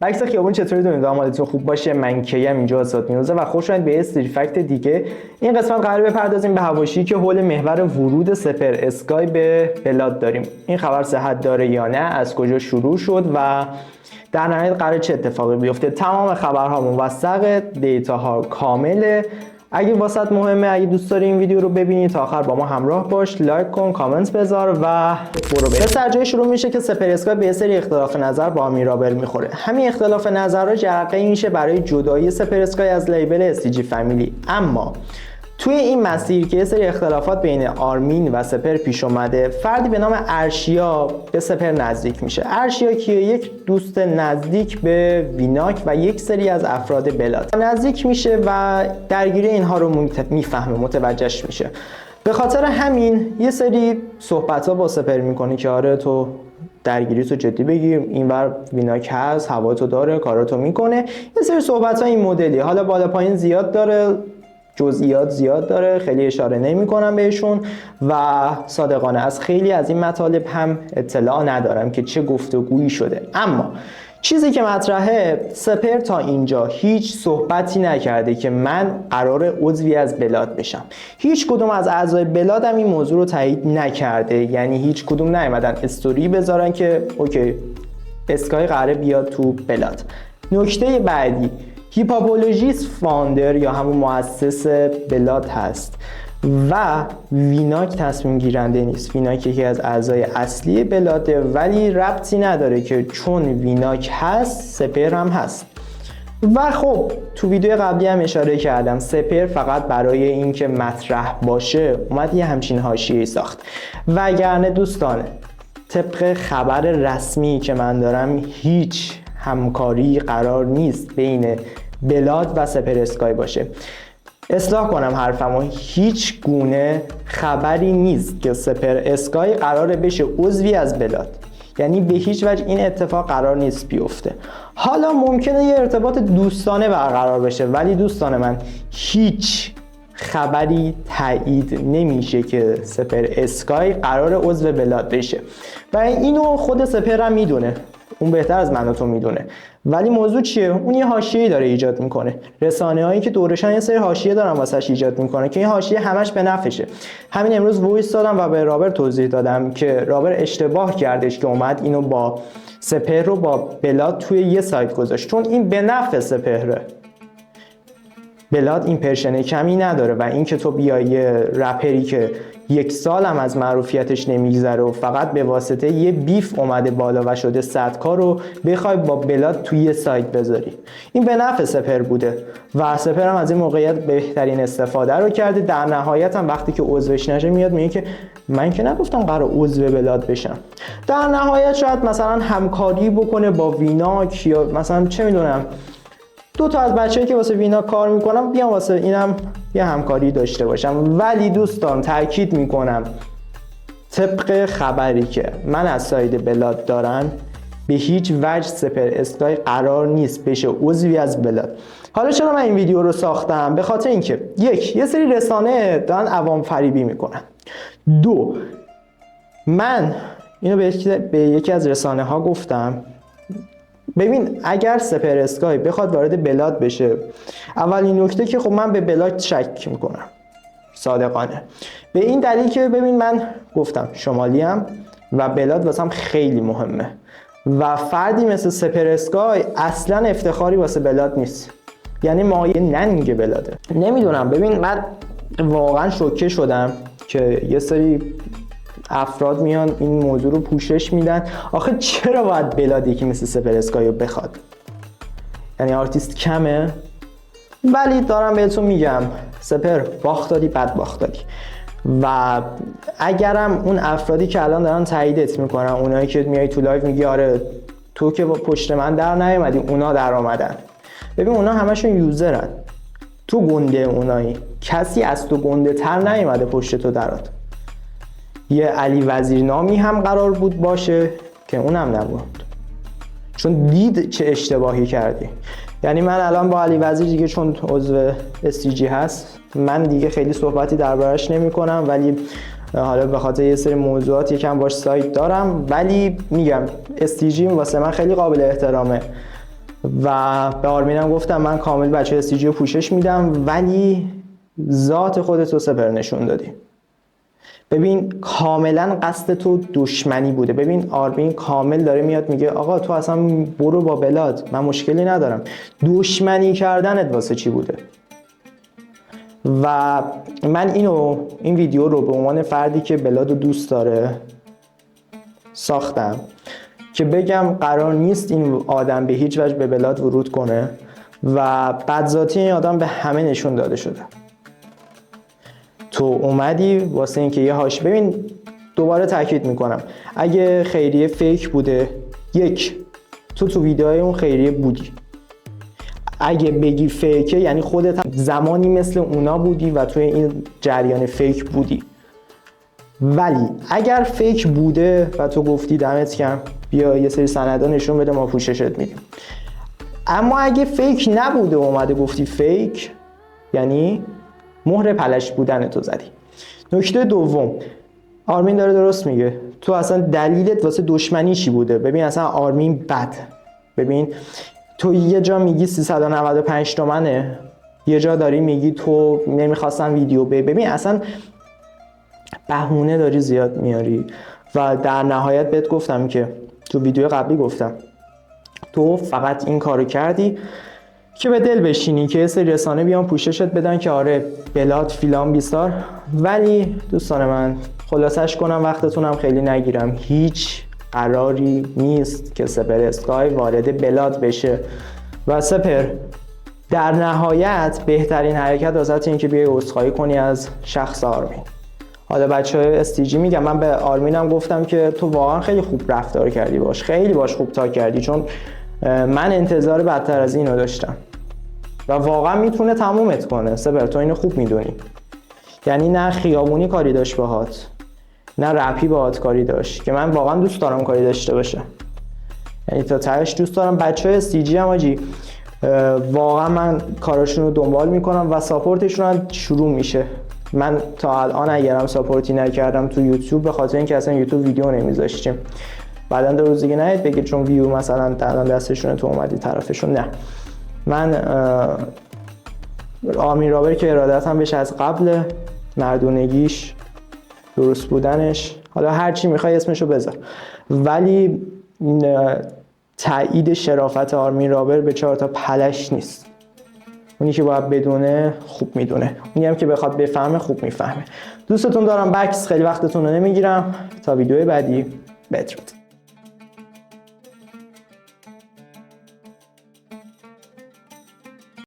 عکس خیابون چطوری دونید؟ آمادتون خوب باشه. من کیم اینجا اسات نیوزه و خوش اومدید به استری فکت دیگه. این قسمت قراره بپردازیم به حواشی که حول محور ورود سپر اسکای به بلاد داریم. این خبر صحت داره یا نه؟ از کجا شروع شد و در نهایت قراره چه اتفاقی بیفته؟ تمام خبرها موثق، دیتاها کامله. اگه واسط مهمه، اگه دوست داری این ویدیو رو ببینی تا آخر با ما همراه باش، لایک کن، کامنت بذار و برو بریم. پس جای شروع میشه که سپر اسکای به سری اختلاف نظر با میرابل میخوره. همین اختلاف نظرها جرقه‌ای میشه برای جدایی سپر اسکای از لیبل STG فامیلی. اما توی این مسیر که یه سری اختلافات بین آرمین و سپر پیش اومده، فردی به نام ارشیا به سپر نزدیک میشه. ارشیا کیه؟ یک دوست نزدیک به ویناک و یک سری از افراد بلاد نزدیک میشه و درگیری اینها رو میفهمه، متوجهش میشه. به خاطر همین یه سری صحبت ها با سپر میکنه که آره تو درگیری تو جدی بگیر، اینور ویناک هست، هواتو داره، کاراتو میکنه. یه سری صحبت ها این مدلی، حالا بالا پایین زیاد داره، جزئیات زیاد داره، خیلی اشاره نمی کنم بهشون و صادقانه از خیلی از این مطالب هم اطلاع ندارم که چه گفتگویی شده. اما چیزی که مطرحه، سپر تا اینجا هیچ صحبتی نکرده که من قرار عضوی از بلاد بشم. هیچ کدوم از اعضای بلاد هم این موضوع رو تایید نکرده، یعنی هیچ کدوم نیومدن استوری بذارن که اوکی اسکای قراره بیاد تو بلاد. نکته بعدی، هیپاپولوژیست فاوندر یا همون مؤسس بلاد هست و ویناک تصمیم گیرنده نیست. ویناک یکی از اعضای اصلی بلاده ولی ربطی نداره که چون ویناک هست سپر هم هست. و خب تو ویدیو قبلی هم اشاره کردم سپر فقط برای اینکه مطرح باشه اومد یه همچین حاشیه‌ای ساخت. وگرنه دوستان طبق خبر رسمی که من دارم هیچ همکاری قرار نیست بین بلاد و سپر اسکای باشه. اصلاح کنم حرفمو، هیچ گونه خبری نیست که سپر اسکای قراره بشه عضوی از بلاد، یعنی به هیچ وجه این اتفاق قرار نیست بیفته. حالا ممکنه یه ارتباط دوستانه برقرار بشه ولی دوستان من هیچ خبری تایید نمیشه که سپر اسکای قرار عضو بلاد بشه و اینو خود سپر هم میدونه، اون بهتر از من و تو میدونه. ولی موضوع چیه؟ اون یه حاشیه‌ای داره ایجاد میکنه. رسانه‌هایی که دورشان یه سری حاشیه دارن واسش ایجاد میکنه که این حاشیه همش به نفعشه. همین امروز وایس دادم و به رابر توضیح دادم که رابر اشتباه کردش که اومد اینو با سپر رو با بلاد توی یه سایت گذاشت، چون این به نفع سپره. بلاد این پرشن کمی نداره و این که تو بیای رپری که یک سال هم از معروفیتش نمیگذره و فقط به واسطه یه بیف اومده بالا و شده صدکار رو بخوای با بلاد توی یه سایت بذاری، این به نفع سپر بوده و سپر هم از این موقعیت بهترین استفاده رو کرده. در نهایت هم وقتی که عضوش نشه میاد میگه که من که نگفتم قرار عضو بلاد بشم. در نهایت شاید مثلا همکاری بکنه با ویناک یا مثلا چه میدونم دو تا از بچه‌ای که واسه وینا کار میکنم بیام واسه اینم یه همکاری داشته باشم. ولی دوستان تاکید میکنم طبق خبری که من از ساید بلاد دارم به هیچ وجه سپر اسکای قرار نیست بشه عضوی از بلاد. حالا چرا من این ویدیو رو ساختم؟ به خاطر اینکه یه سری رسانه دارن عوام فریبی میکنن. دو، من اینو به یکی از رسانه ها گفتم ببین اگر سپر اسکای بخواد وارد بلاد بشه، اولین نکته که خب من به بلاد شک میکنم صادقانه، به این دلیل که ببین من گفتم شمالیم و بلاد واسم خیلی مهمه و فردی مثل سپر اسکای اصلا افتخاری واسه بلاد نیست، یعنی مایه ننگ بلاده. نمیدونم، ببین من واقعا شوکه شدم که یه سری افراد میان این موضوع رو پوشش میدن. آخه چرا باید بلاد یکی مثل سپر اسکای رو بخواد؟ یعنی آرتیست کمه؟ ولی دارم بهتون میگم سپر باخت دادی، بد باخت دادی. و اگرم اون افرادی که الان دارن تاییدت میکنن، اونایی که میای تو لایو میگی آره تو که با پشت من در نیومدی، اونا در آمدن، ببین اونا همشون یوزرن، تو گنده اونایی، کسی از تو گنده تر نیومده پشت تو درات. یه علی وزیرنامی هم قرار بود باشه که اونم نبود، چون دید چه اشتباهی کردی. یعنی من الان با علی وزیر دیگه چون عضو STG هست من دیگه خیلی صحبتی دربارش نمی کنم، ولی حالا به خاطر یه سری موضوعات یکم باش سایت دارم، ولی میگم STG واسه من خیلی قابل احترامه و به آرمینم گفتم من کامل بچه STG رو پوشش میدم، ولی ذات خودتو سپر نشون دادی. ببین کاملا قصد تو دشمنی بوده. ببین آرمین کامل داره میاد میگه آقا تو اصلا برو با بلاد، من مشکلی ندارم. دشمنی کردنت واسه چی بوده؟ و من این ویدیو رو به عنوان فردی که بلاد رو دوست داره ساختم که بگم قرار نیست این آدم به هیچ وجه به بلاد ورود کنه و بدذاتی این آدم به همه نشون داده شده. تو اومدی واسه اینکه یه هاش، ببین دوباره تاکید میکنم، اگه خیریه فیک بوده، تو ویدیوهای اون خیریه بودی. اگه بگی فیکه یعنی خودت زمانی مثل اونا بودی و توی این جریان فیک بودی. ولی اگر فیک بوده و تو گفتی دمت گرم بیا یه سری سندا نشون بده ما پوششت میدیم، اما اگه فیک نبوده و اومده گفتی فیک، یعنی مهر پلش بودن تو زدی. نکته دوم، آرمین داره درست میگه، تو اصلا دلیلت واسه دشمنی چی بوده؟ ببین اصلا آرمین بد، ببین تو یه جا میگی 395 تومنه، یه جا داری میگی تو نمیخواستن ویدیو ببین اصلا بهونه داری زیاد میاری. و در نهایت بهت گفتم که تو ویدیو قبلی گفتم تو فقط این کارو کردی که به دل بشینی که یه سری رسانه بیان پوششت بدن که آره بلاد فیلان بیسار. ولی دوستان من خلاصش کنم وقتتونم خیلی نگیرم، هیچ قراری نیست که سپر اسکای وارد بلاد بشه و سپر در نهایت بهترین حرکت واسه این که بیای عذرخواهی کنی از شخص آرمین. حالا بچه‌های STG میگم، من به آرمینم گفتم که تو واقعا خیلی خوب رفتار کردی باش، خیلی باش خوب تا کردی، چون من انتظار بدتر از اینو داشتم و واقعا میتونه تمومت کنه. سپر تو اینو خوب میدونی، یعنی نه خیابونی کاری داشت باهات، نه رپی باهات کاری داشت که من واقعا دوست دارم کاری داشته باشه، یعنی تا تهش دوست دارم. بچه‌های STG هم آجی واقعا من کاراشون رو دنبال میکنم و ساپورتشون هم شروع میشه. من تا الان اگرم ساپورتی نکردم تو یوتیوب به خاطر اینکه اصلا یوتیوب ویدیو نمیذاشتیم، بعداً دو روز دیگه نهید بگید چون ویو مثلا الان دستشونه تو اومدی طرفشون. نه، من آرمین رابر که ارادت هم بشه از قبل، مردونگیش، درست بودنش، حالا هر چی میخوای اسمشو بذار، ولی تایید شرافت آرمین رابر به 4 تا پلش نیست. اونی که باید بدونه خوب میدونه، اونی هم که بخواد بفهمه خوب میفهمه. دوستتون دارم، بکس خیلی وقتتون رو نمیگیرم، تا ویدیو بعدی بدرود.